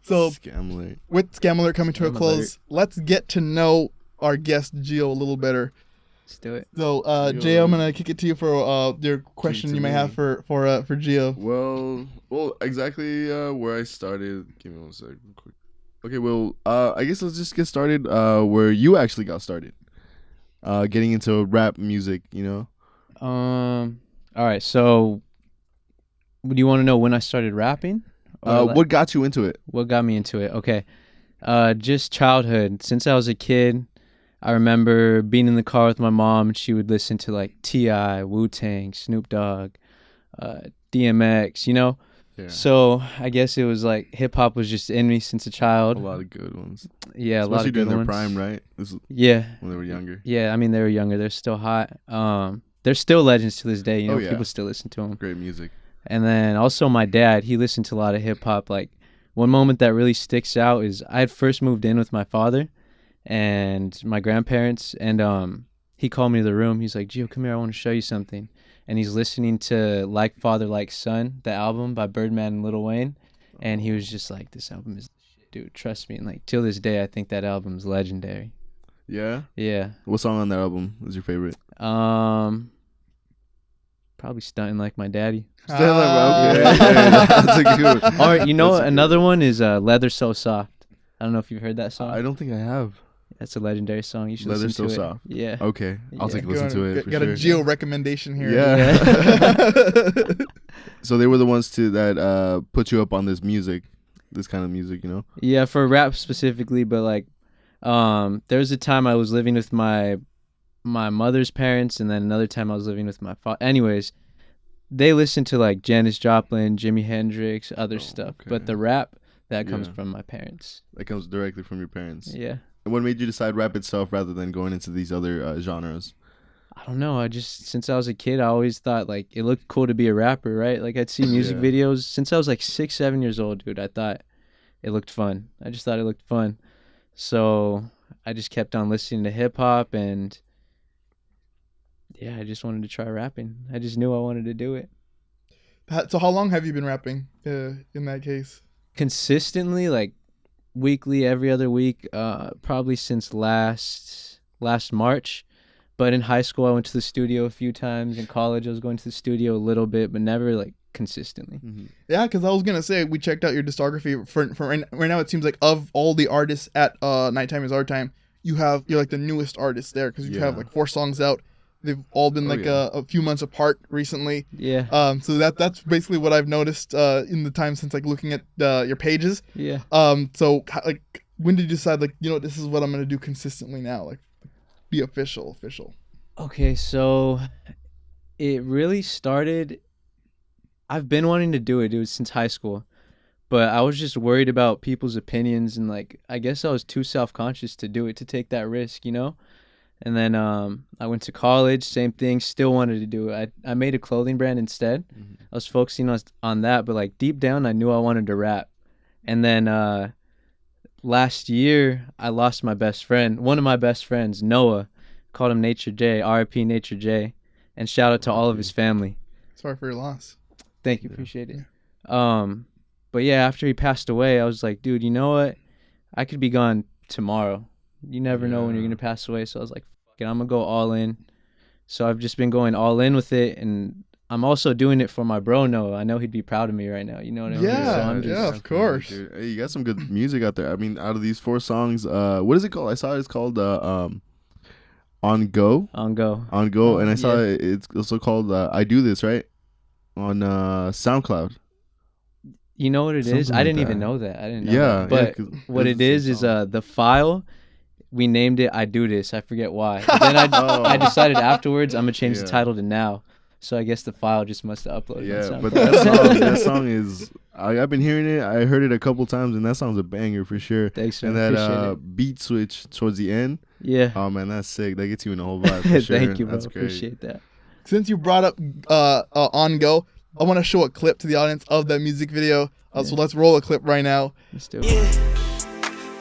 So Scam alert. with Scam Alert coming to a Scam close, alert. let's get to know our guest Gio a little better. Let's do it. So Jay, I'm gonna kick it to you for your question to you may me. have for Gio. Well, exactly where I started. Give me 1 second, quick. Okay, well, I guess let's just get started where you actually got started. Getting into rap music, you know. All right. So, do you want to know when I started rapping? Or What got you into it? What got me into it? Okay. Just childhood. Since I was a kid, I remember being in the car with my mom, and she would listen to like T.I., Wu-Tang, Snoop Dogg, DMX, you know? Yeah. So I guess it was like hip hop was just in me since a child. A lot of good ones. Yeah, a lot Especially of good during their ones. prime, right? This is Yeah. when they were younger. Yeah, I mean, they were younger. They're still hot. They're still legends to this day. You know, Oh, yeah. people still listen to them. Great music. And then also my dad, he listened to a lot of hip hop. Like one moment that really sticks out is I had first moved in with my father and my grandparents, and he called me to the room. He's like, "Gio, come here. I want to show you something." And he's listening to Like Father, Like Son, the album by Birdman and Lil Wayne. And he was just like, "This album is the shit, dude. Trust me." And like till this day, I think that album's legendary. Yeah. Yeah. What song on that album was your favorite? Probably Stunting Like My Daddy. Okay, that's a good one. All right, you know That's a good another one is Leather So Soft. I don't know if you've heard that song. I don't think I have. That's a legendary song. You should Leather listen to So it. Soft. Yeah. Okay, I'll Yeah. take a listen to it. Got For a sure. Gio recommendation here. Yeah. So they were the ones that put you up on this kind of music, you know? Yeah, for rap specifically, but like, there was a time I was living with my mother's parents, and then another time I was living with my father. Anyways, they listened to like Janis Joplin, Jimi Hendrix, other stuff, okay. but the rap that comes Yeah. from my parents. That comes directly from your parents. Yeah. And what made you decide rap itself rather than going into these other genres? I don't know. Since I was a kid, I always thought like it looked cool to be a rapper, right? Like I'd see music Yeah. videos since I was like 6, 7 years old, dude. I thought it looked fun. I just thought it looked fun. So I just kept on listening to hip hop, and yeah, I just wanted to try rapping. I just knew I wanted to do it. So how long have you been rapping in that case? Consistently, like weekly, every other week, probably since last March. But in high school, I went to the studio a few times. In college, I was going to the studio a little bit, but never like consistently. Mm-hmm. Yeah, because I was gonna say we checked out your discography for right now. It seems like of all the artists at Nighttime is Our Time, you're like the newest artist there because you have like 4 songs out. They've all been a few months apart recently. Yeah. So that's basically what I've noticed in the time since like looking at your pages. Yeah. So like when did you decide like this is what I'm gonna do consistently now, like be official? Okay, so it really started. I've been wanting to do it, dude, since high school, but I was just worried about people's opinions, and like I guess I was too self-conscious to do it, to take that risk, you know. And then I went to college, same thing, still wanted to do it. I made a clothing brand instead. Mm-hmm. I was focusing on that, but like deep down, I knew I wanted to rap. And then last year, I lost my best friend, one of my best friends, Noah. Called him Nature J, R.I.P. Nature J, and shout out to all of his family. Sorry for your loss. Thank you, appreciate it. But yeah, after he passed away, I was like, dude, you know what? I could be gone tomorrow. You never know when you're gonna pass away. So I was like, fuck it, I'm gonna go all in. So I've just been going all in with it, and I'm also doing it for my bro Noah. I know he'd be proud of me right now. You know what I mean? Yeah, So I'm just, yeah, of course. Dude. Hey, you got some good music out there. I mean, out of these 4 songs, what is it called? I saw it's called On Go. On Go. On Go, and I saw Yeah. it's also called I Do This, right? On SoundCloud. You know what it is? Something I like didn't even that. know that. I didn't know Yeah, that. But 'cause what it's it the is same song. the file, we named it I Do This. I forget why. But then I decided afterwards I'm going to change the Yeah. title to Now. So I guess the file just must have uploaded. Yeah, on but SoundCloud. that song is. I've been hearing it. I heard it a couple times, and that song's a banger for sure. Thanks, And man. that Appreciate it. beat switch towards the end. Yeah. Oh man, that's sick. That gets you in the whole vibe for sure. Thank you, bro. That's great. Appreciate that. Since you brought up On Go, I want to show a clip to the audience of that music video. So let's roll a clip right now. Let's do it.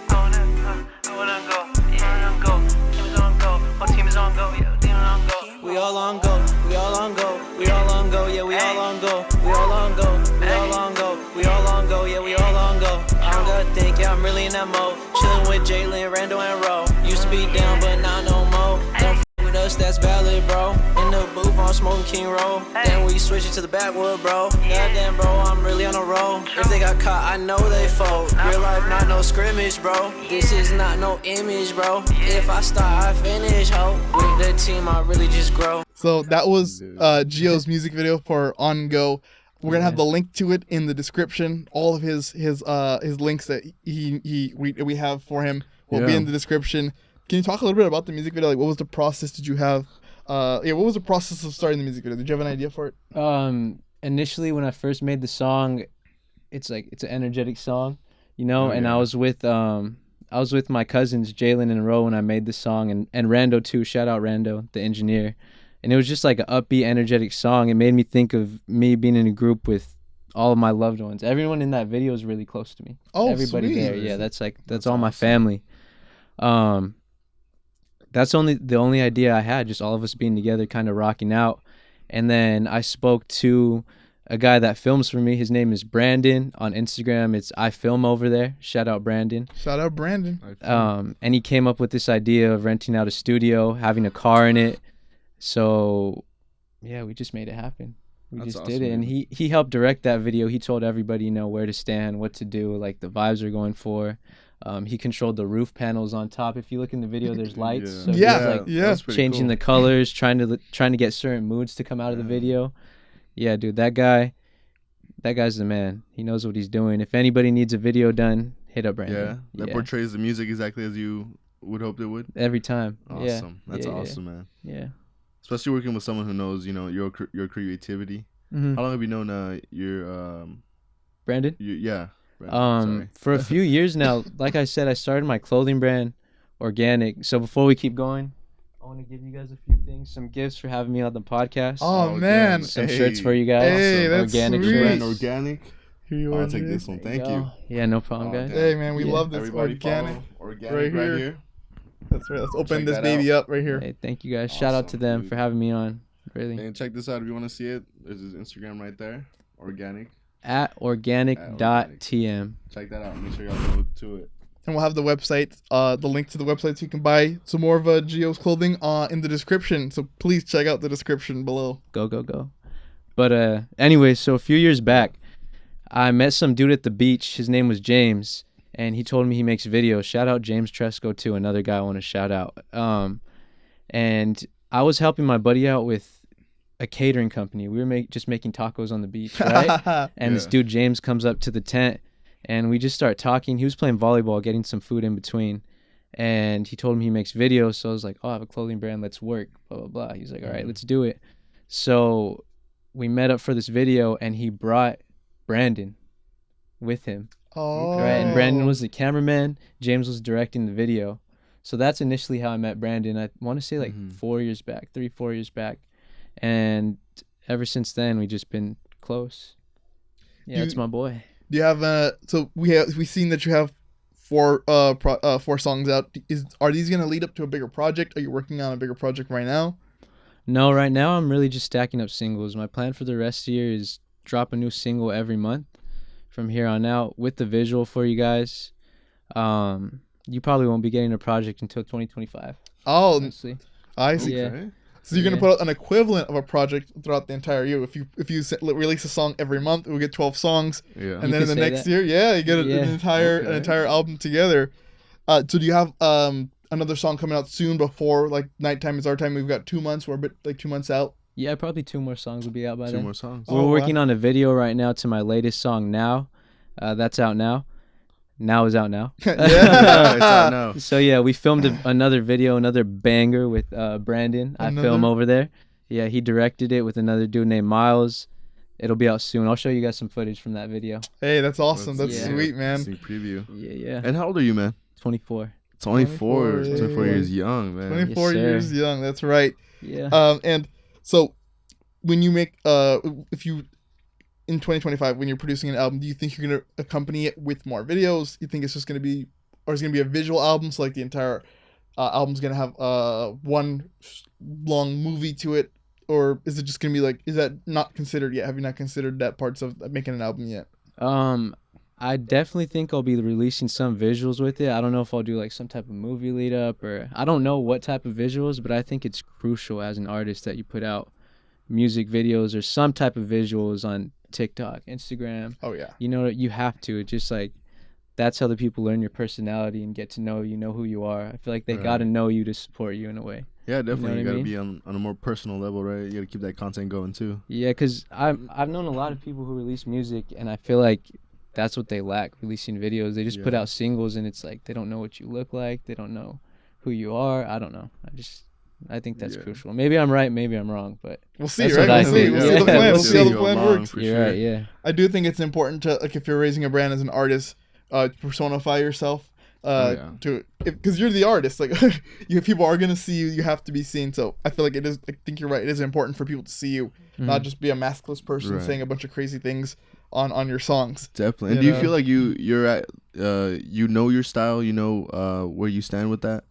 I wanna go, yeah, on go. Team is on go, whole team is on go, yeah, team is on go. We all on go, we all on go, we all on go, yeah, we all on go, we all on go, we all on go, we all on go, yeah, we all on in that mode. Chillin' with Jalen, Randall, and Roe. Used to be down, but now no more. Don't f with us, that's valid, bro. In the booth, I'm smoking King Roll. Then we switch it to the backwood, bro. Goddamn, bro, I'm really on a roll. If they got caught, I know they fold. Real life, not no scrimmage, bro. This is not no image, bro. If I start, I finish, ho. With the team, I really just grow. So that was Gio's music video for On Go. We're gonna have the link to it in the description. All of his links that we have for him will be in the description. Can you talk a little bit about the music video? Like, what was the process? Did you have what was the process of starting the music video? Did you have an idea for it? Initially, when I first made the song, it's an energetic song, you know. And I was with my cousins Jalen and Ro when I made the song, and Rando too. Shout out Rando, the engineer. And it was just like an upbeat, energetic song. It made me think of me being in a group with all of my loved ones. Everyone in that video is really close to me. Oh, everybody sweet. there, yeah. That's all awesome. My family. That's the only idea I had, just all of us being together, kind of rocking out. And then I spoke to a guy that films for me. His name is Brandon. On Instagram, it's I Film over there. Shout out Brandon. Shout out Brandon. And he came up with this idea of renting out a studio, having a car in it. So, yeah, we just made it happen. We just did it. And he helped direct that video. He told everybody, you know, where to stand, what to do, like the vibes we're going for. He controlled the roof panels on top. If you look in the video, there's lights. So he's like changing the colors, trying to get certain moods to come out of the video. Yeah, dude, that guy's the man. He knows what he's doing. If anybody needs a video done, hit up Brandon. Yeah, that portrays the music exactly as you would hope it would. Every time. Awesome. That's awesome, man. Yeah. Especially working with someone who knows, you know, your creativity. Mm-hmm. How long have you known your Brandon? Brandon, for a few years now. Like I said, I started my clothing brand, Organic. So before we keep going, I want to give you guys a few things, some gifts for having me on the podcast. Oh man, some shirts for you guys. Hey, some that's organic sweet. shirts. Organic. I'll take this one. Thank you. Yeah, no problem, guys. Hey man, we love this. Everybody organic right here. That's right. Let's open this baby up right here. Hey, thank you guys. Shout out to them for having me on. Really. And check this out if you want to see it. There's his Instagram right there. Organic. At organic.tm. Check that out. Make sure y'all go to it. And we'll have the website, the link to the website so you can buy some more of Gio's clothing in the description. So please check out the description below. Go. But anyway, so a few years back, I met some dude at the beach. His name was James. And he told me he makes videos. Shout out James Tresco too, another guy I want to shout out. And I was helping my buddy out with a catering company. We were just making tacos on the beach, right? And this dude James comes up to the tent, and we just start talking. He was playing volleyball, getting some food in between, and he told me he makes videos. So I was like, "Oh, I have a clothing brand. Let's work." Blah blah blah. He's like, "All right, let's do it." So we met up for this video, and he brought Brandon with him. Oh. Right, and Brandon was the cameraman. James was directing the video. So that's initially how I met Brandon. I want to say like 4 years back, 3-4 years back. And ever since then, we've just been close. Yeah, it's my boy. Do you have so we've seen that you have four songs out. Are these gonna lead up to a bigger project? Are you working on a bigger project right now? No, right now I'm really just stacking up singles. My plan for the rest of the year is drop a new single every month from here on out with the visual for you guys. You probably won't be getting a project until 2025. Oh, honestly. I see. Yeah. So you're gonna put out an equivalent of a project throughout the entire year. If you release a song every month, we'll get 12 songs. Yeah. And then in the next year, you get an entire album together. So do you have another song coming out soon before like Nighttime is Our Time? We've got 2 months. We're a bit like 2 months out. Yeah, probably 2 more songs will be out by then. 2 more songs. We're working on a video right now to my latest song, Now. That's out now. Now is out now. Yeah, it's out now. So yeah, we filmed another video, another banger with Brandon. I film over there. Yeah, he directed it with another dude named Miles. It'll be out soon. I'll show you guys some footage from that video. Hey, that's awesome. That's sweet, man. Sneak preview. Yeah. And how old are you, man? 24. 24 years young, man. 24 years young. That's right. Yeah. And so when you make if you in 2025 when you're producing an album, do you think you're going to accompany it with more videos? You think it's just going to be, or it's going to be a visual album, so like the entire album's going to have one long movie to it, or is it just going to be like, is that not considered yet? Have you not considered that parts of making an album yet? I definitely think I'll be releasing some visuals with it. I don't know if I'll do like some type of movie lead up, or I don't know what type of visuals, but I think it's crucial as an artist that you put out music videos or some type of visuals on TikTok, Instagram. Oh yeah. You know, you have to. It's just like that's how the people learn your personality and get to know you, know who you are. I feel like they got to know you to support you in a way. Yeah, definitely. You know got to what I be on a more personal level, right? You got to keep that content going too. Yeah, because I've known a lot of people who release music, and I feel like that's what they lack, releasing videos. They just put out singles, and it's like they don't know what you look like. They don't know who you are. I don't know. I think that's crucial. Maybe I'm right, maybe I'm wrong, but we'll see, right? We'll see. We'll see the plan. We'll see how the plan works. You're right, yeah. I do think it's important to, like, if you're raising a brand as an artist, personify yourself. Because you're the artist, like if people are gonna see you, you have to be seen. So I feel like it is. I think you're right. It is important for people to see you, not just be a maskless person saying a bunch of crazy things on your songs. Definitely. And do you feel like you're at you know your style, you know where you stand with that?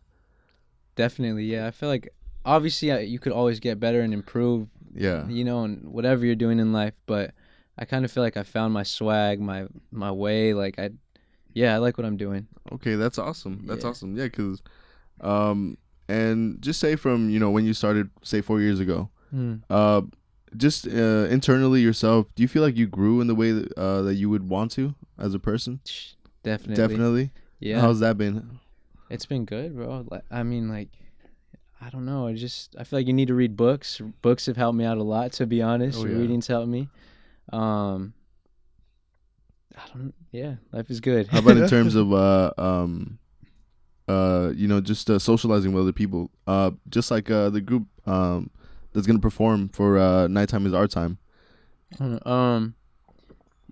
Definitely, yeah. I feel like obviously you could always get better and improve. Yeah. You know, and whatever you're doing in life, but I kind of feel like I found my swag, my way. Like I like what I'm doing. Okay, that's awesome. That's awesome. Yeah, because, and just say from, you know, when you started, say 4 years ago, just internally yourself, do you feel like you grew in the way that you would want to as a person? Definitely. Yeah. How's that been? It's been good, bro. I mean, like, I don't know. I feel like you need to read books. Books have helped me out a lot, to be honest. Reading's helped me. Life is good. How about in terms of you know, just socializing with other people, just like the group that's gonna perform for Nighttime is Our Time?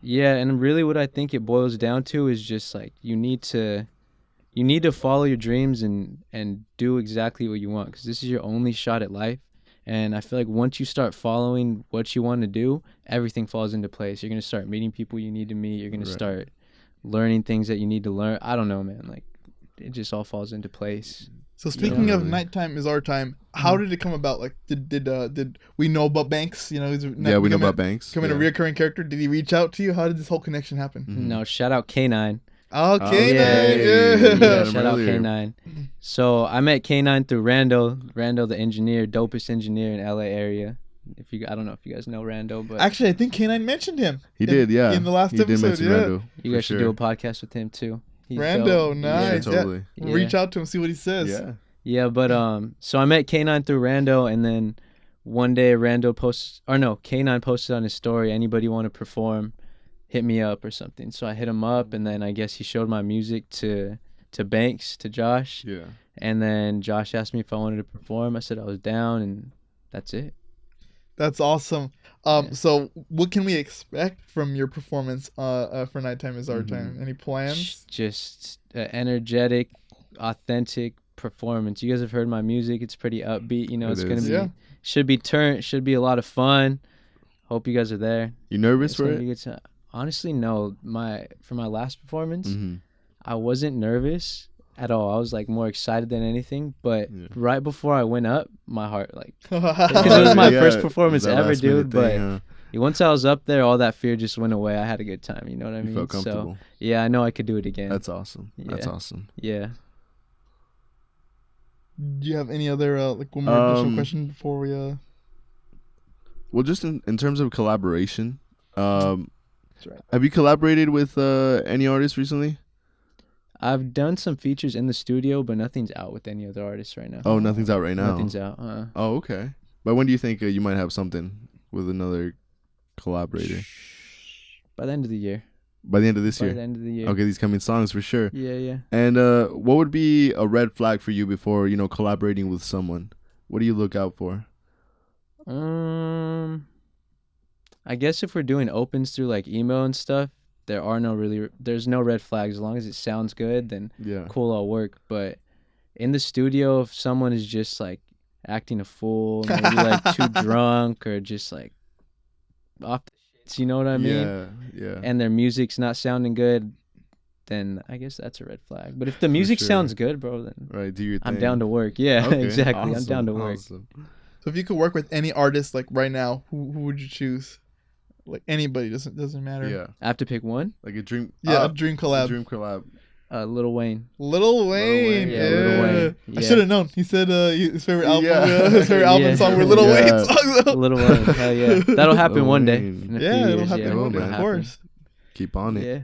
Yeah, and really what I think it boils down to is just like you need to follow your dreams and do exactly what you want, because this is your only shot at life. And I feel like once you start following what you want to do, everything falls into place. You're going to start meeting people you need to meet. You're going to start learning things that you need to learn. I don't know, man. Like, it just all falls into place. So speaking of Nighttime is Our Time, how did it come about? Like, did we know about Banks? You know, we know about Banks. Becoming a reoccurring character. Did he reach out to you? How did this whole connection happen? No, shout out K9. Oh, K9. Yeah, shout out K9. So I met K9 through Rando, the engineer, dopest engineer in LA area. I don't know if you guys know Rando, but actually I think K9 mentioned him. He did, yeah. In the last episode, Rando, you guys should do a podcast with him too. He's Rando, dope. nice. Yeah, totally. Yeah. Reach out to him, see what he says. Yeah, but so I met K9 through Rando, and then one day K9 posted on his story, anybody want to perform, hit me up or something. So I hit him up, and then I guess he showed my music to Banks, to Josh. Yeah. And then Josh asked me if I wanted to perform. I said I was down, and that's it. That's awesome. So what can we expect from your performance for Nighttime is Our Time? Any plans? Just energetic, authentic performance. You guys have heard my music. It's pretty upbeat. You know, it's going to be should be a lot of fun. Hope you guys are there. You nervous for it? Honestly, no. For my last performance, I wasn't nervous at all. I was like more excited than anything. But right before I went up, my heart because it was my first performance ever, dude. But once I was up there, all that fear just went away. I had a good time. You know what I mean? You felt comfortable. So yeah, I know I could do it again. That's awesome. That's awesome. Yeah. Do you have any other one more additional question before we Well, just in terms of collaboration, That's right. Have you collaborated with any artists recently? I've done some features in the studio, but nothing's out with any other artists right now. Oh, nothing's out right now. Nothing's out. Oh, okay. But when do you think you might have something with another collaborator? By the end of the year. By the end of this year? By the end of the year. Okay, these coming songs for sure. Yeah. And what would be a red flag for you before, collaborating with someone? What do you look out for? I guess if we're doing opens through like email and stuff, there's no red flags. As long as it sounds good, then cool, I'll work. But in the studio, if someone is just like acting a fool, maybe like too drunk or just like off the shits, you know what I mean? Yeah. And their music's not sounding good, then I guess that's a red flag. But if the music sounds good, bro, then do your thing. I'm down to work. Yeah, okay, exactly. Awesome, I'm down to work. Awesome. So if you could work with any artist like right now, who would you choose? Like anybody doesn't matter. Yeah, I have to pick one. like a dream. Yeah, a dream collab. Dream collab. Lil Wayne. Lil Wayne. Yeah, Lil Wayne. I Yeah. should have known. He said his favorite album, Yeah. his favorite album Yeah. song were Lil Yeah. Wayne songs. Though. Lil Wayne. Hell yeah. That'll happen Lil one day. Wayne. In a Yeah, few it'll years, happen yeah, one day, it'll of happen. course. Keep on it. Yeah.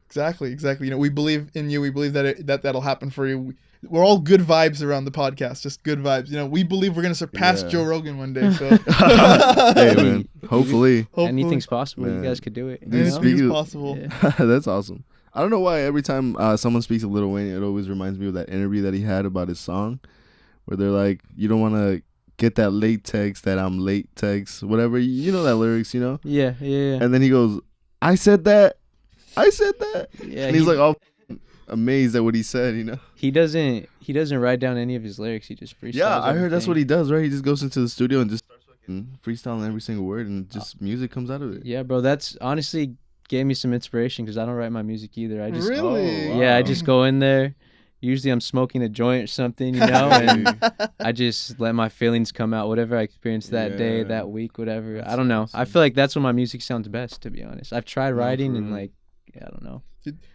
Exactly. You know, we believe in you. We believe that that'll happen for you. We're all good vibes around the podcast. Just good vibes. You know, we believe we're gonna surpass Yeah. Joe Rogan one day. So Hey man, hopefully. Anything's possible. Man. You guys could do it. Dude, You know? Anything speaking is of- possible. Yeah. That's awesome. I don't know why every time someone speaks of Lil Wayne, it always reminds me of that interview that he had about his song, where they're like, "You don't want to get that late text, that I'm late text, whatever." You know that lyrics, you know. Yeah. And then he goes, "I said that. I said that." Yeah, And he's like all amazed at what he said, you know. he doesn't write down any of his lyrics. He just freestyles. Yeah, I heard that's what he everything. does, right? He just goes into the studio and just starts fucking freestyling every single word, and just music comes out of it. Yeah, bro. That's honestly gave me some inspiration because I don't write my music either. I just Really? Oh, yeah, I wow. just go in there. Usually I'm smoking a joint or something, you know, and I just let my feelings come out, whatever I experienced that day, Yeah. that week, whatever. That's I don't know. I awesome. feel like that's when my music sounds best, to be honest. I've tried No, writing for and real. like, yeah, I don't know.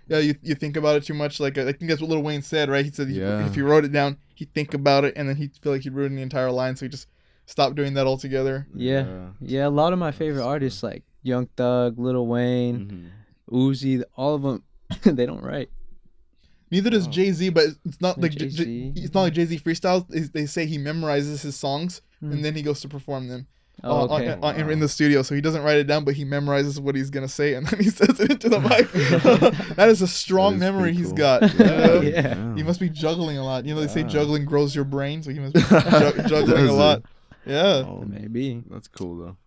Yeah, you think about it too much. Like I think that's what Lil Wayne said, right? He said Yeah. if he wrote it down, he'd think about it, and then he'd feel like he'd ruin the entire line, so he just stopped doing that altogether. Yeah. A lot of my favorite artists like Young Thug, Lil Wayne, Mhm. Uzi, all of them, they don't write. Neither does Wow. Jay-Z, but it's not No like Jay-Z. it's not like Jay-Z freestyles. They say he memorizes his songs Hmm. and then he goes to perform them Oh, okay. in the studio. So he doesn't write it down, but he memorizes what he's gonna say and then he says it into the mic. That is a strong That is memory pretty he's cool. got. Yeah. Yeah. He must be juggling a lot. You know, they say Yeah. juggling grows your brain, so he must be juggling Does a it? lot. Yeah. Oh, Maybe. that's cool though.